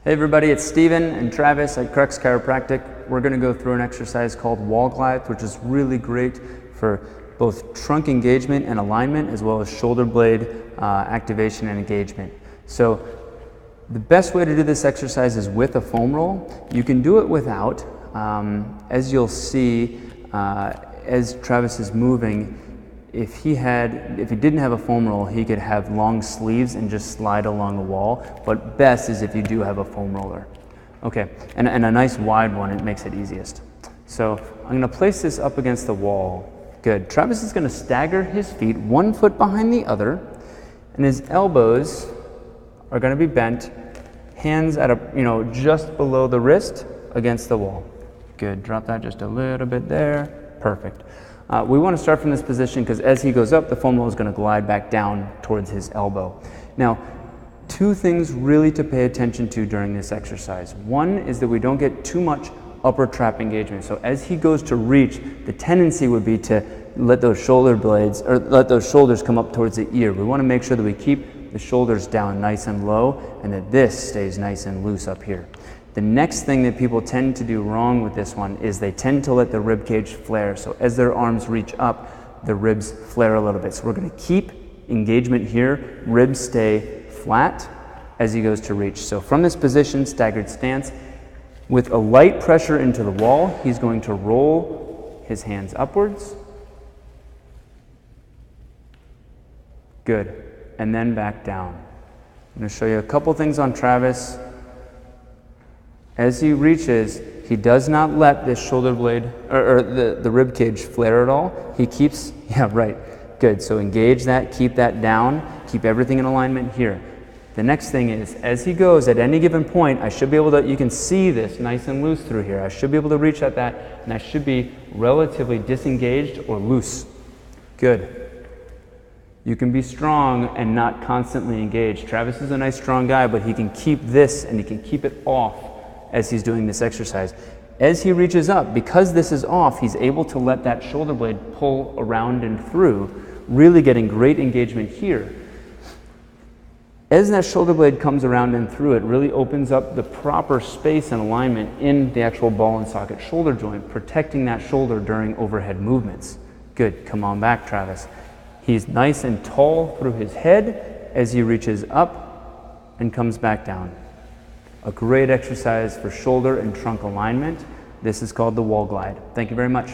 Hey everybody, it's Steven and Travis at Crux Chiropractic. We're going to go through an exercise called wall glides, which is really great for both trunk engagement and alignment, as well as shoulder blade activation and engagement. So the best way to do this exercise is with a foam roll. You can do it without. As you'll see, as Travis is moving, if he didn't have a foam roll, he could have long sleeves and just slide along the wall. But best is if you do have a foam roller. Okay, and a nice wide one, it makes it easiest. So I'm gonna place this up against the wall. Good. Travis is gonna stagger his feet 1 foot behind the other, and his elbows are gonna be bent, hands at just below the wrist against the wall. Good. Drop that just a little bit there. Perfect. We want to start from this position because as he goes up, the foam roll is going to glide back down towards his elbow. Now, two things really to pay attention to during this exercise. One is that we don't get too much upper trap engagement. So as he goes to reach, the tendency would be to let those shoulder blades, or let those shoulders come up towards the ear. We want to make sure that we keep the shoulders down nice and low and that this stays nice and loose up here. The next thing that people tend to do wrong with this one is they tend to let the rib cage flare. So as their arms reach up, the ribs flare a little bit. So we're going to keep engagement here. Ribs stay flat as he goes to reach. So from this position, staggered stance, with a light pressure into the wall, he's going to roll his hands upwards. Good. And then back down. I'm going to show you a couple things on Travis. As he reaches, he does not let this shoulder blade or the rib cage flare at all. He keeps, yeah, right, good. So engage that, keep that down, keep everything in alignment here. The next thing is, as he goes at any given point, I should be able to, you can see this nice and loose through here. I should be able to reach at that, and I should be relatively disengaged or loose. Good. You can be strong and not constantly engaged. Travis is a nice strong guy, but he can keep this and he can keep it off as he's doing this exercise. As he reaches up, because this is off, he's able to let that shoulder blade pull around and through, really getting great engagement here. As that shoulder blade comes around and through, it really opens up the proper space and alignment in the actual ball and socket shoulder joint, protecting that shoulder during overhead movements. Good, come on back, Travis. He's nice and tall through his head as he reaches up and comes back down. A great exercise for shoulder and trunk alignment. This is called the wall glide. Thank you very much.